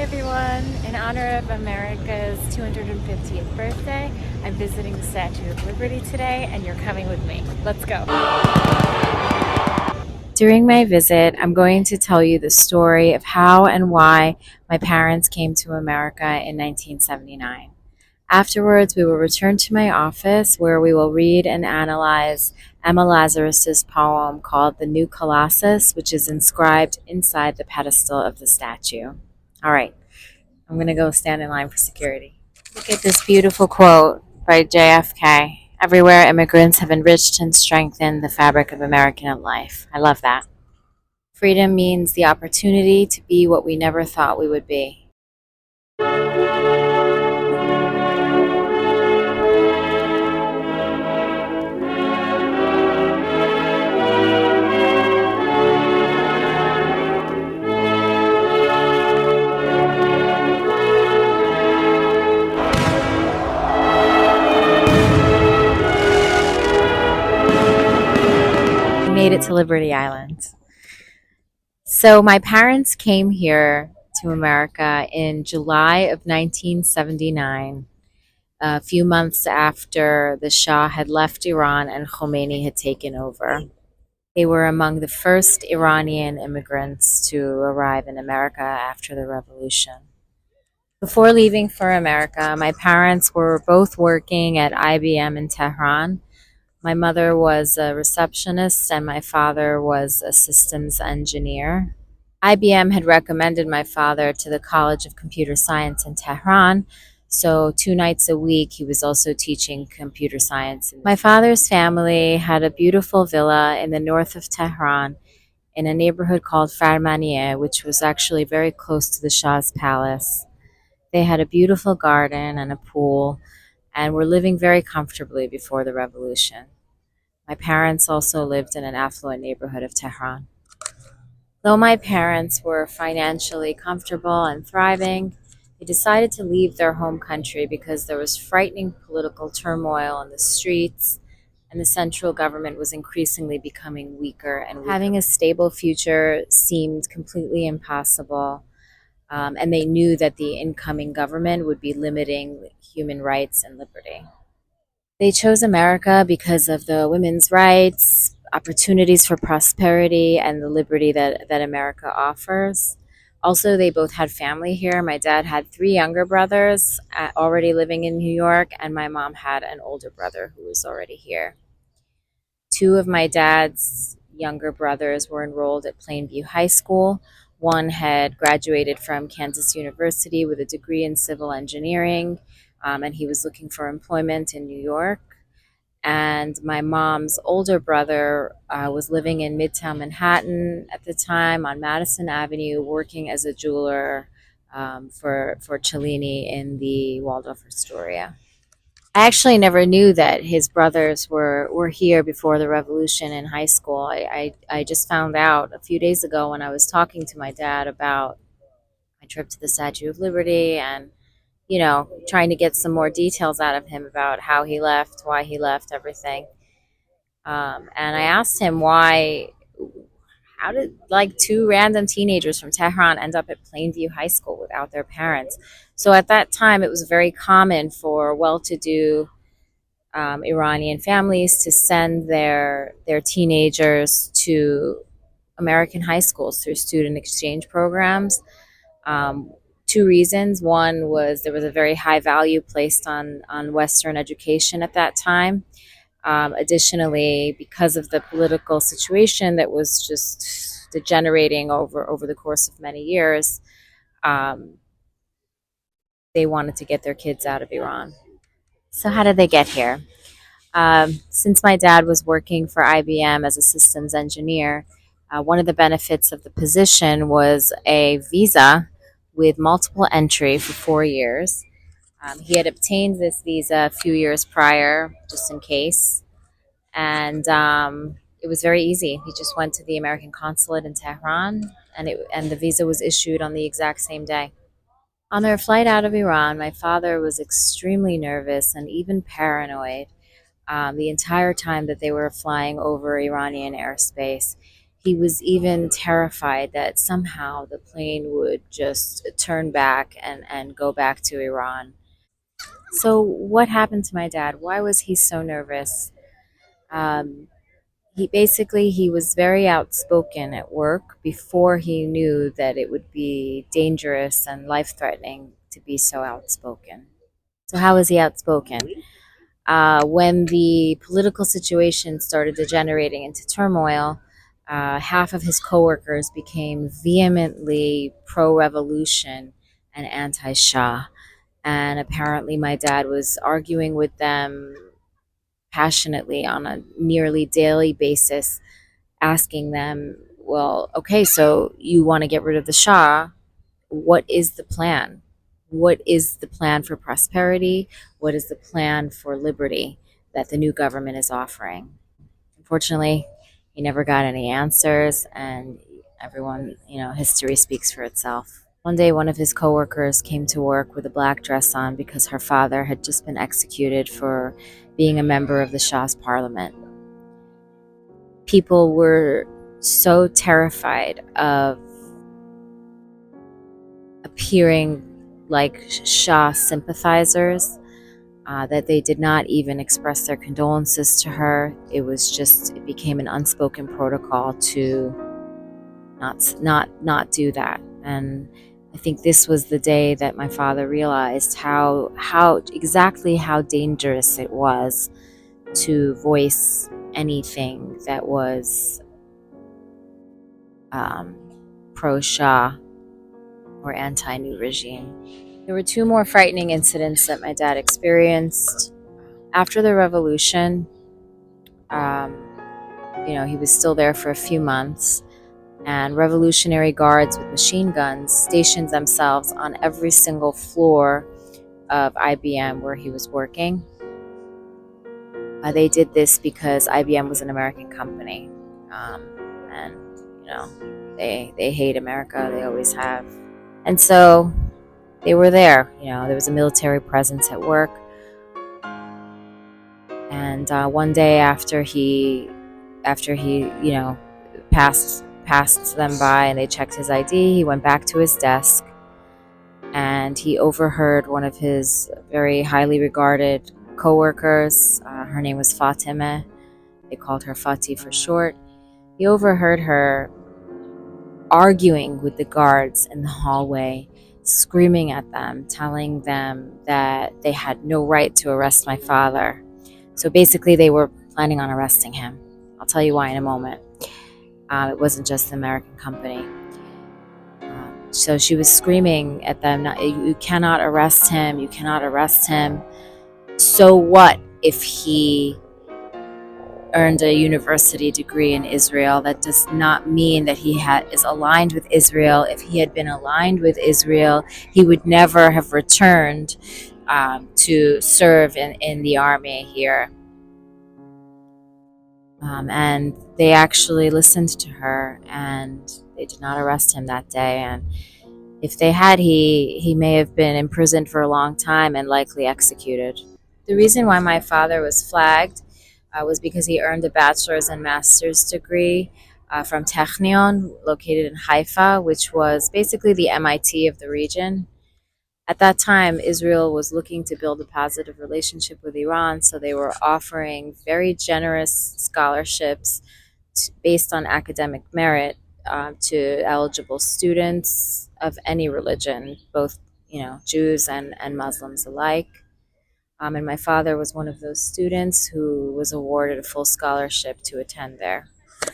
everyone. In honor of America's 250th birthday, I'm visiting the Statue of Liberty today, and you're coming with me. Let's go. During my visit, I'm going to tell you the story of how and why my parents came to America in 1979. Afterwards, we will return to my office where we will read and analyze Emma Lazarus's poem called The New Colossus, which is inscribed inside the pedestal of the statue. All right, I'm going to go stand in line for security. Look at this beautiful quote by JFK. Everywhere immigrants have enriched and strengthened the fabric of American life. I love that. Freedom means the opportunity to be what we never thought we would be. Made it to Liberty Island. So my parents came here to America in July of 1979, a few months after the Shah had left Iran and Khomeini had taken over. They were among the first Iranian immigrants to arrive in America after the revolution. Before leaving for America, my parents were both working at IBM in Tehran. My mother was a receptionist and my father was a systems engineer. IBM had recommended my father to the College of Computer Science in Tehran, so 2 nights a week he was also teaching computer science. My father's family had a beautiful villa in the north of Tehran in a neighborhood called Farmaniye, which was actually very close to the Shah's palace. They had a beautiful garden and a pool and were living very comfortably before the revolution. My parents also lived in an affluent neighborhood of Tehran. Though my parents were financially comfortable and thriving, they decided to leave their home country because there was frightening political turmoil in the streets, and the central government was increasingly becoming weaker and weaker. Having a stable future seemed completely impossible, and they knew that the incoming government would be limiting human rights and liberty. They chose America because of the women's rights, opportunities for prosperity, and the liberty that America offers. Also, they both had family here. My dad had 3 younger brothers already living in New York, and my mom had an older brother who was already here. 2 of my dad's younger brothers were enrolled at Plainview High School. One had graduated from Kansas University with a degree in civil engineering, and he was looking for employment in New York. And my mom's older brother was living in Midtown Manhattan at the time on Madison Avenue, working as a jeweler for Cellini in the Waldorf Astoria. I actually never knew that his brothers were here before the revolution in high school. I just found out a few days ago when I was talking to my dad about my trip to the Statue of Liberty and, trying to get some more details out of him about how he left, why he left, everything. And I asked him how did 2 random teenagers from Tehran end up at Plainview High School without their parents? So at that time, it was very common for well-to-do Iranian families to send their teenagers to American high schools through student exchange programs. 2 reasons. One was there was a very high value placed on Western education at that time. Additionally, because of the political situation that was just degenerating over the course of many years, they wanted to get their kids out of Iran. So how did they get here? Since my dad was working for IBM as a systems engineer, one of the benefits of the position was a visa with multiple entry for 4 years. He had obtained this visa a few years prior, just in case, and it was very easy. He just went to the American consulate in Tehran, and the visa was issued on the exact same day. On their flight out of Iran, my father was extremely nervous and even paranoid the entire time that they were flying over Iranian airspace. He was even terrified that somehow the plane would just turn back and go back to Iran. So, what happened to my dad? Why was he so nervous? Um, he was very outspoken at work before he knew that it would be dangerous and life threatening to be so outspoken. So, how was he outspoken? When the political situation started degenerating into turmoil, half of his coworkers became vehemently pro revolution and anti Shah. And apparently, my dad was arguing with them passionately on a nearly daily basis, asking them, well, okay, so you want to get rid of the Shah. What is the plan? What is the plan for prosperity? What is the plan for liberty that the new government is offering? Unfortunately, he never got any answers, and everyone, history speaks for itself. One day, one of his coworkers came to work with a black dress on because her father had just been executed for being a member of the Shah's parliament. People were so terrified of appearing like Shah sympathizers that they did not even express their condolences to her. It became an unspoken protocol to not do that. And I think this was the day that my father realized how dangerous it was to voice anything that was pro Shah or anti new regime. There were two more frightening incidents that my dad experienced after the revolution. He was still there for a few months, and revolutionary guards with machine guns stationed themselves on every single floor of IBM where he was working. They did this because IBM was an American company, and they hate America. They always have, and so they were there. There was a military presence at work. And one day after he passed them by and they checked his ID, he went back to his desk and he overheard one of his very highly regarded coworkers. Her name was Fatima. They called her Fati for short. He overheard her arguing with the guards in the hallway, screaming at them, telling them that they had no right to arrest my father. So basically, they were planning on arresting him. I'll tell you why in a moment. It wasn't just the American company. So she was screaming at them, you cannot arrest him, you cannot arrest him. So what if he earned a university degree in Israel? That does not mean that he is aligned with Israel. If he had been aligned with Israel, he would never have returned to serve in the army here. And they actually listened to her, and they did not arrest him that day. And if they had, he may have been imprisoned for a long time and likely executed. The reason why my father was flagged was because he earned a bachelor's and master's degree from Technion, located in Haifa, which was basically the MIT of the region. At that time, Israel was looking to build a positive relationship with Iran, so they were offering very generous scholarships based on academic merit to eligible students of any religion, both Jews and Muslims alike. And my father was one of those students who was awarded a full scholarship to attend there.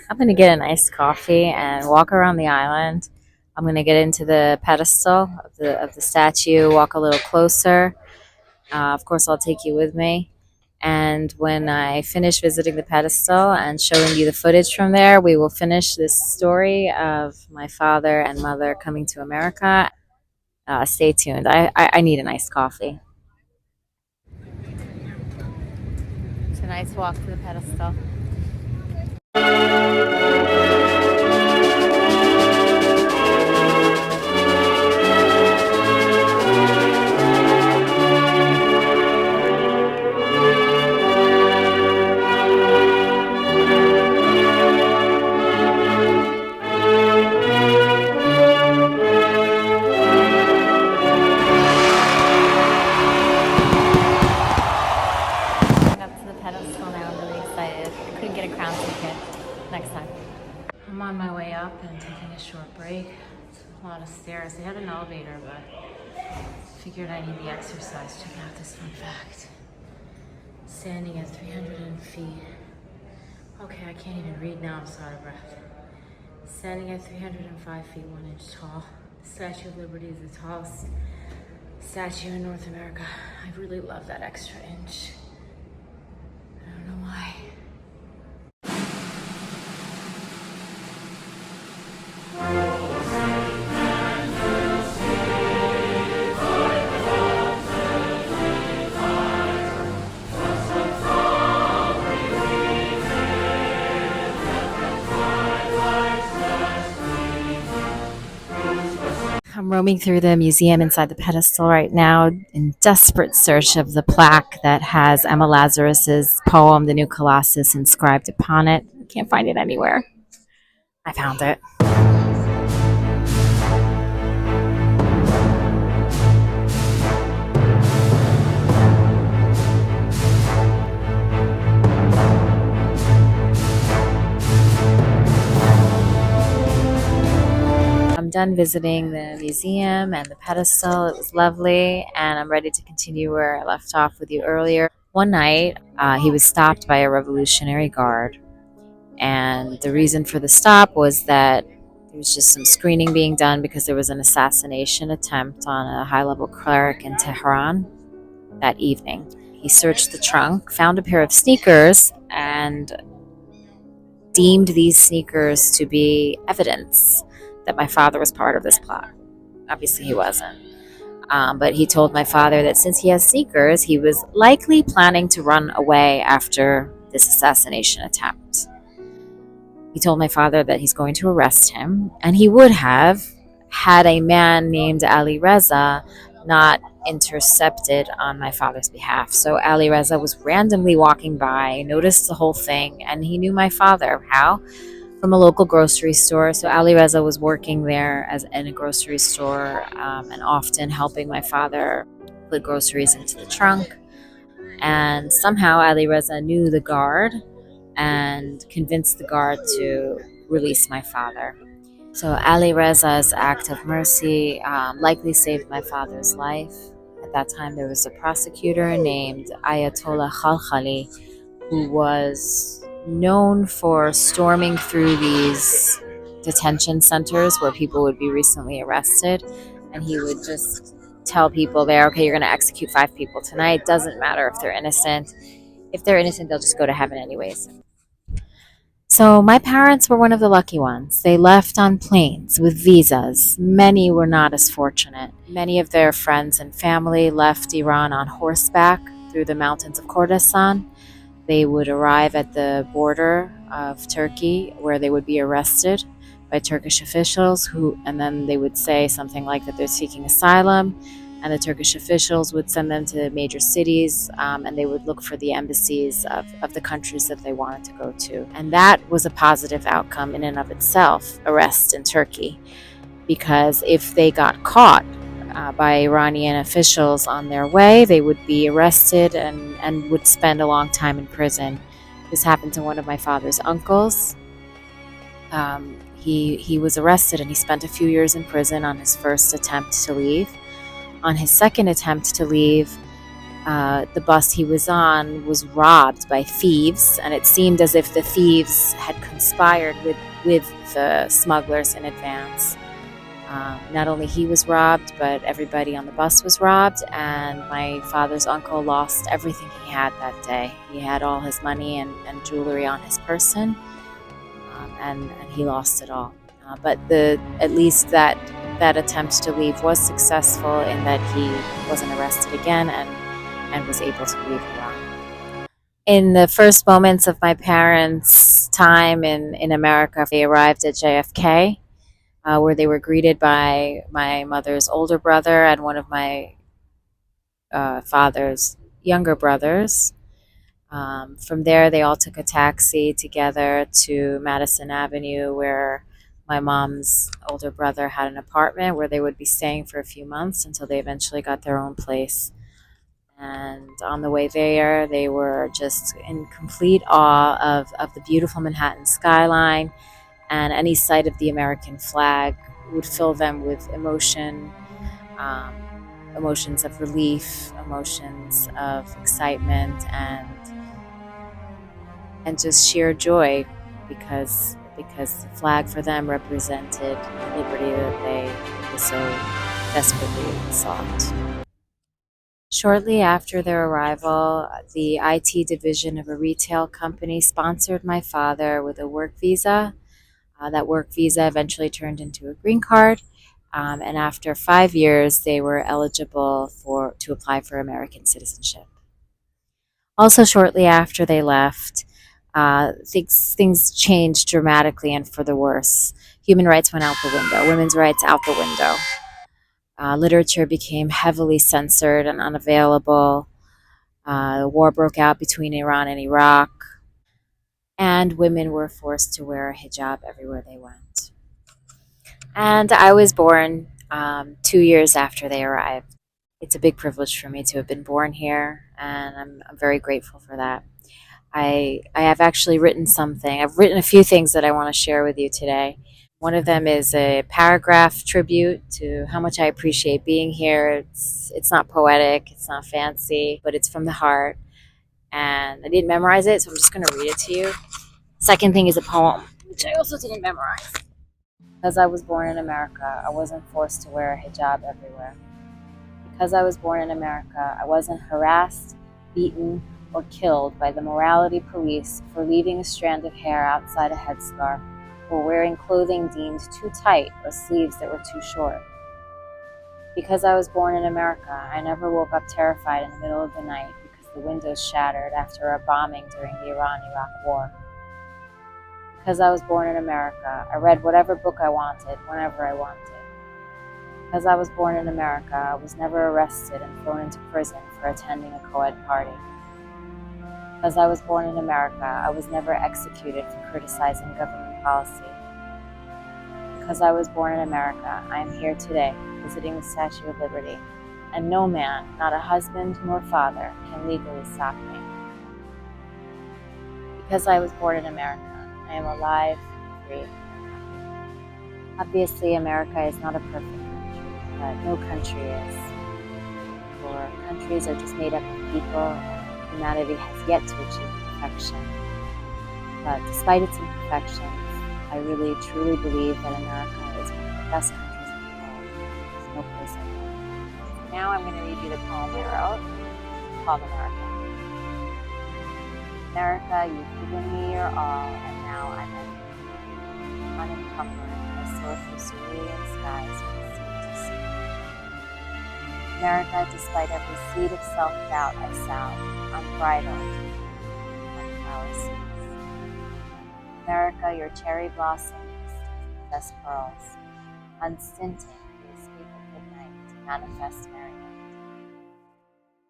I'm going to get a nice coffee and walk around the island. I'm going to get into the pedestal of the statue, walk a little closer. Of course, I'll take you with me. And when I finish visiting the pedestal and showing you the footage from there, we will finish this story of my father and mother coming to America. Stay tuned. I need a nice coffee. It's a nice walk to the pedestal. stairs. They had an elevator, but figured I need the exercise. Check out this fun fact. Standing at 300 feet. Okay, I can't even read now. I'm so out of breath. Standing at 305 feet 1 inch tall. The Statue of Liberty is the tallest statue in North America. I really love that extra inch. I don't know why. I'm roaming through the museum inside the pedestal right now in desperate search of the plaque that has Emma Lazarus's poem, The New Colossus, inscribed upon it. Can't find it anywhere. I found it. I'm done visiting the museum and the pedestal. It was lovely, and I'm ready to continue where I left off with you earlier. One night, he was stopped by a Revolutionary Guard, and the reason for the stop was that there was just some screening being done because there was an assassination attempt on a high-level cleric in Tehran that evening. He searched the trunk, found a pair of sneakers, and deemed these sneakers to be evidence that my father was part of this plot. Obviously, he wasn't. But he told my father that since he has sneakers, he was likely planning to run away after this assassination attempt. He told my father that he's going to arrest him, and he would have had a man named Ali Reza not intercepted on my father's behalf. So Ali Reza was randomly walking by, noticed the whole thing, and he knew my father. How? From a local grocery store. So Ali Reza was working there as in a grocery store and often helping my father put groceries into the trunk. And somehow Ali Reza knew the guard and convinced the guard to release my father. So Ali Reza's act of mercy likely saved my father's life. At that time, there was a prosecutor named Ayatollah Khalkhali who was known for storming through these detention centers where people would be recently arrested, and he would just tell people there, okay, you're going to execute 5 people tonight. Doesn't matter if they're innocent. If they're innocent, they'll just go to heaven anyways. So my parents were one of the lucky ones. They left on planes with visas. Many were not as fortunate. Many of their friends and family left Iran on horseback through the mountains of Khorasan. They would arrive at the border of Turkey where they would be arrested by Turkish officials and then they would say something like that they're seeking asylum, and the Turkish officials would send them to major cities and they would look for the embassies of the countries that they wanted to go to. And that was a positive outcome in and of itself, arrest in Turkey, because if they got caught by Iranian officials on their way, they would be arrested and would spend a long time in prison. This happened to one of my father's uncles. He was arrested and he spent a few years in prison on his first attempt to leave. On his second attempt to leave, the bus he was on was robbed by thieves, and it seemed as if the thieves had conspired with the smugglers in advance. Not only he was robbed, but everybody on the bus was robbed, and my father's uncle lost everything he had that day. He had all his money and jewelry on his person, and he lost it all. But at least that attempt to leave was successful in that he wasn't arrested again and was able to leave Iran. In the first moments of my parents' time in America, they arrived at JFK, where they were greeted by my mother's older brother and one of my father's younger brothers. From there, they all took a taxi together to Madison Avenue, where my mom's older brother had an apartment where they would be staying for a few months until they eventually got their own place. And on the way there, they were just in complete awe of the beautiful Manhattan skyline and any sight of the American flag would fill them with um, emotions of relief, emotions of excitement, and just sheer joy, because the flag for them represented the liberty that they so desperately sought. Shortly after their arrival, the IT division of a retail company sponsored my father with a work visa. That work visa eventually turned into a green card, and after 5 years, they were eligible to apply for American citizenship. Also, shortly after they left, things changed dramatically and for the worse. Human rights went out the window, women's rights out the window. Literature became heavily censored and unavailable. The war broke out between Iran and Iraq, and women were forced to wear a hijab everywhere they went. And I was born 2 years after they arrived. It's a big privilege for me to have been born here, and I'm very grateful for that. I have actually written something. I've written a few things that I want to share with you today. One of them is a paragraph tribute to how much I appreciate being here. It's not poetic, it's not fancy, but it's from the heart. And I didn't memorize it, so I'm just going to read it to you. Second thing is a poem, which I also didn't memorize. Because I was born in America, I wasn't forced to wear a hijab everywhere. Because I was born in America, I wasn't harassed, beaten, or killed by the morality police for leaving a strand of hair outside a headscarf, or wearing clothing deemed too tight or sleeves that were too short. Because I was born in America, I never woke up terrified in the middle of the night because the windows shattered after a bombing during the Iran-Iraq War. Because I was born in America, I read whatever book I wanted, whenever I wanted. Because I was born in America, I was never arrested and thrown into prison for attending a co-ed party. Because I was born in America, I was never executed for criticizing government policy. Because I was born in America, I am here today, visiting the Statue of Liberty, and no man, not a husband nor father, can legally stop me. Because I was born in America, I am alive, free. Obviously, America is not a perfect country, but no country is. For countries are just made up of people, and humanity has yet to achieve perfection. But despite its imperfections, I really, truly believe that America is one of the best countries in the world. There's no place like it. Now I'm going to read you the poem I wrote, called America. America, you've given me your all, and now I'm empty, unencumbered. I soar through cerulean skies from sea to sea. America, despite every seed of self-doubt I sound, unbridled, unflower seeds. America, your cherry blossoms possess pearls, unstinting the escape of midnight to manifest merriment.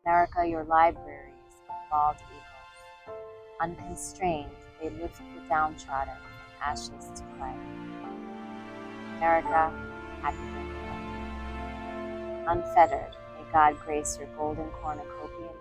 America, your libraries of bald eagles, unconstrained, they lift the downtrodden from ashes to clay. America, happy birthday. Unfettered, may God grace your golden cornucopian meadows.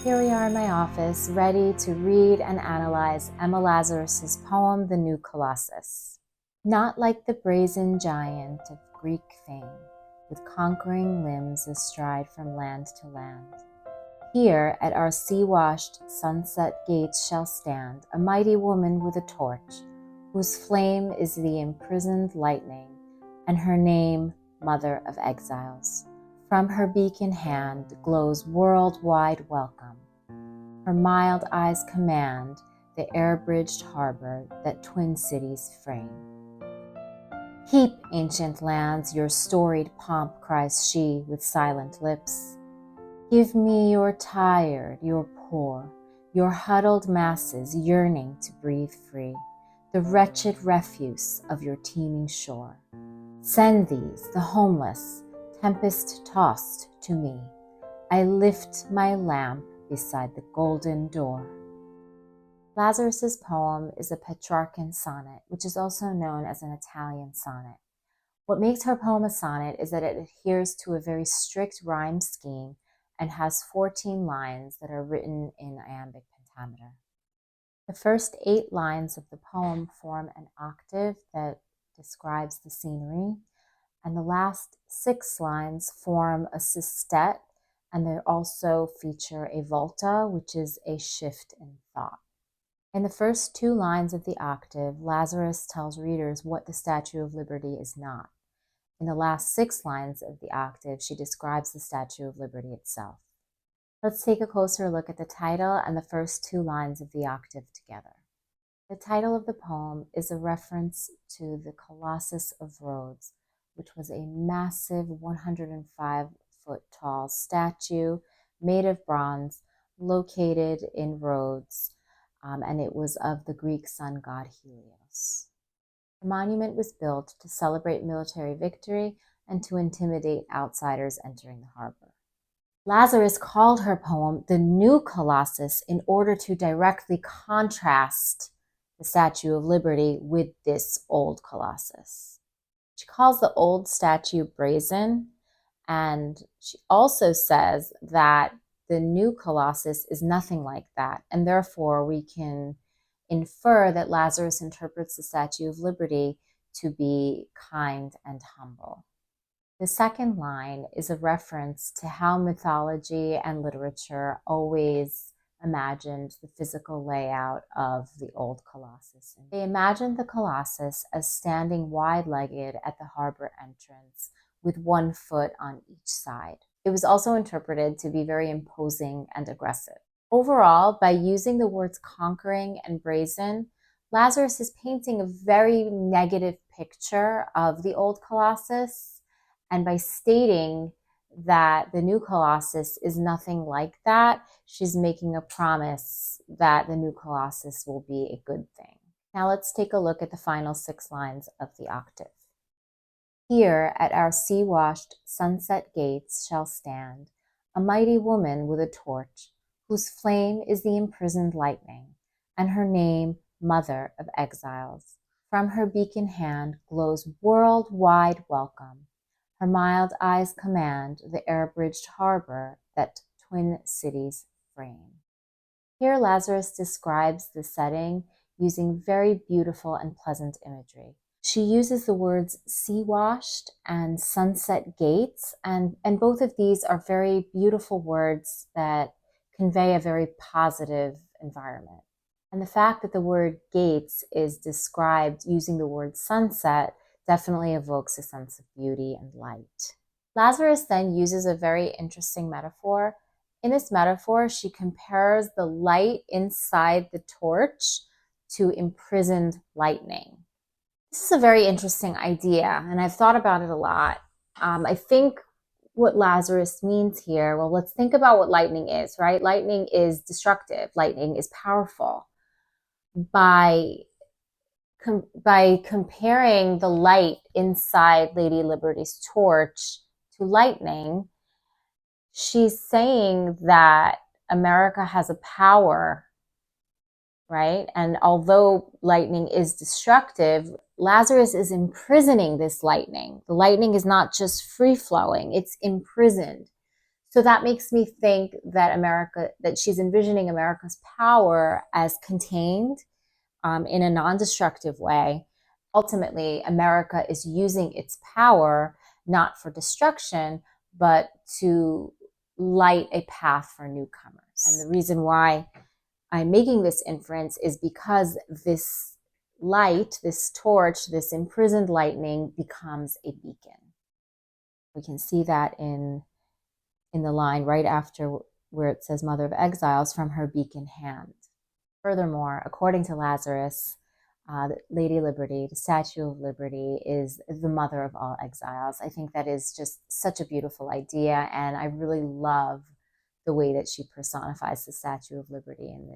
Here we are in my office, ready to read and analyze Emma Lazarus' poem, The New Colossus. Not like the brazen giant of Greek fame, with conquering limbs astride from land to land. Here at our sea-washed sunset gates shall stand a mighty woman with a torch, whose flame is the imprisoned lightning, and her name, Mother of Exiles. From her beacon hand glows worldwide welcome. Her mild eyes command the air-bridged harbor that twin cities frame. Heap, ancient lands, your storied pomp, cries she with silent lips. Give me your tired, your poor, your huddled masses yearning to breathe free, the wretched refuse of your teeming shore. Send these, the homeless, tempest-tossed, to me, I lift my lamp beside the golden door. Lazarus's poem is a Petrarchan sonnet, which is also known as an Italian sonnet. What makes her poem a sonnet is that it adheres to a very strict rhyme scheme and has 14 lines that are written in iambic pentameter. The first 8 lines of the poem form an octave that describes the scenery, and the last 6 lines form a sestet, and they also feature a volta, which is a shift in thought. In the first 2 lines of the octave, Lazarus tells readers what the Statue of Liberty is not. In the last 6 lines of the octave, she describes the Statue of Liberty itself. Let's take a closer look at the title and the first 2 lines of the octave together. The title of the poem is a reference to the Colossus of Rhodes, which was a massive 105-foot tall statue made of bronze located in Rhodes, and it was of the Greek sun god Helios. The monument was built to celebrate military victory and to intimidate outsiders entering the harbor. Lazarus called her poem the New Colossus in order to directly contrast the Statue of Liberty with this old Colossus. She calls the old statue brazen, and she also says that the new Colossus is nothing like that, and therefore we can infer that Lazarus interprets the Statue of Liberty to be kind and humble. The second line is a reference to how mythology and literature always imagined the physical layout of the old Colossus. They imagined the Colossus as standing wide-legged at the harbor entrance with 1 foot on each side. It was also interpreted to be very imposing and aggressive. Overall, by using the words conquering and brazen, Lazarus is painting a very negative picture of the old Colossus, and by stating that the new Colossus is nothing like that, she's making a promise that the new Colossus will be a good thing. Now let's take a look at the final 6 lines of the octave. Here at our sea-washed sunset gates shall stand a mighty woman with a torch, whose flame is the imprisoned lightning, and her name Mother of Exiles. From her beacon hand glows world-wide welcome. Her mild eyes command the air-bridged harbor that twin cities frame. Here Lazarus describes the setting using very beautiful and pleasant imagery. She uses the words sea-washed and sunset gates, and both of these are very beautiful words that convey a very positive environment. And the fact that the word gates is described using the word sunset definitely evokes a sense of beauty and light. Lazarus then uses a very interesting metaphor. In this metaphor, she compares the light inside the torch to imprisoned lightning. This is a very interesting idea, and I've thought about it a lot. I think what Lazarus means here, well, let's think about what lightning is, right? Lightning is destructive. Lightning is powerful. By comparing the light inside Lady Liberty's torch to lightning, she's saying that America has a power, right? And although lightning is destructive, Lazarus is imprisoning this lightning. The lightning is not just free-flowing, it's imprisoned. So that makes me think that she's envisioning America's power as contained in a non-destructive way. Ultimately, America is using its power not for destruction, but to light a path for newcomers. And the reason why I'm making this inference is because this light, this torch, this imprisoned lightning becomes a beacon. We can see that in the line right after where it says Mother of Exiles, from her beacon hand. Furthermore, according to Lazarus, Lady Liberty, the Statue of Liberty, is the mother of all exiles. I think that is just such a beautiful idea, and I really love the way that she personifies the Statue of Liberty in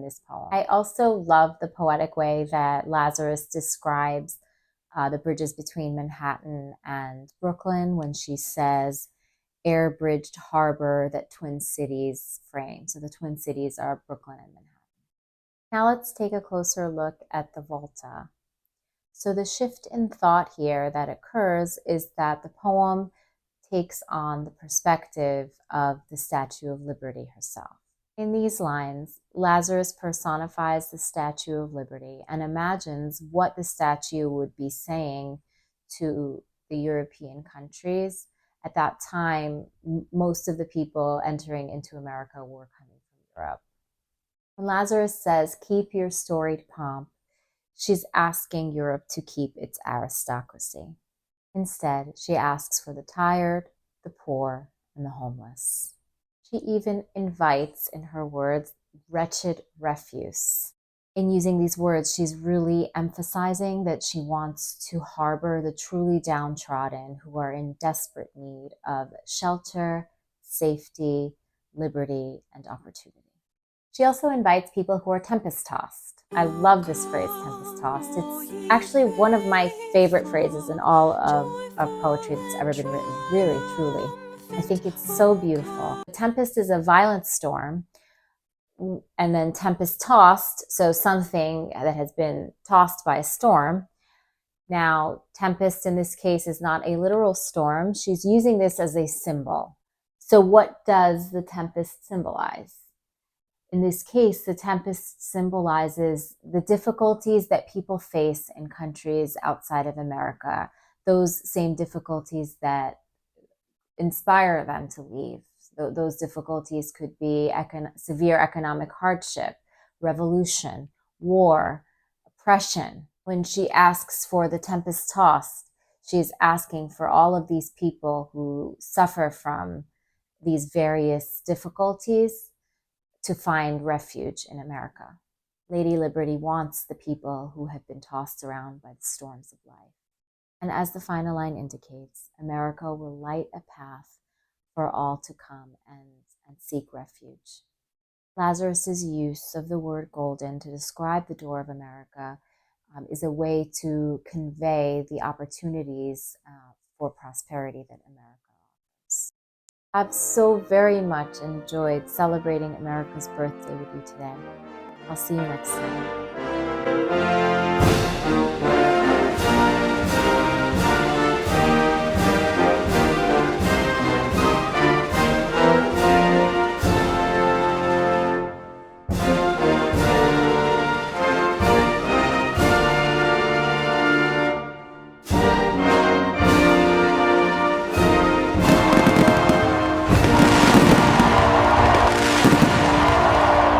this poem. I also love the poetic way that Lazarus describes the bridges between Manhattan and Brooklyn when she says, air-bridged harbor that Twin Cities frame. So the Twin Cities are Brooklyn and Manhattan. Now let's take a closer look at the volta. So the shift in thought here that occurs is that the poem takes on the perspective of the Statue of Liberty herself. In these lines, Lazarus personifies the Statue of Liberty and imagines what the statue would be saying to the European countries. At that time, most of the people entering into America were coming from Europe. When Lazarus says, "Keep your storied pomp," she's asking Europe to keep its aristocracy. Instead, she asks for the tired, the poor, and the homeless. She even invites, in her words, wretched refuse. In using these words, she's really emphasizing that she wants to harbor the truly downtrodden who are in desperate need of shelter, safety, liberty, and opportunity. She also invites people who are tempest-tossed. I love this phrase, tempest-tossed. It's actually one of my favorite phrases in all of poetry that's ever been written, really, truly. I think it's so beautiful. The tempest is a violent storm, and then tempest-tossed, so something that has been tossed by a storm. Now, tempest in this case is not a literal storm. She's using this as a symbol. So what does the tempest symbolize? In this case, the tempest symbolizes the difficulties that people face in countries outside of America, those same difficulties that inspire them to leave. Those difficulties could be severe economic hardship, revolution, war, oppression. When she asks for the tempest tossed, she is asking for all of these people who suffer from these various difficulties to find refuge in America. Lady Liberty wants the people who have been tossed around by the storms of life. And as the final line indicates, America will light a path for all to come and seek refuge. Lazarus's use of the word golden to describe the door of America is a way to convey the opportunities for prosperity that America offers. I've so very much enjoyed celebrating America's birthday with you today. I'll see you next time.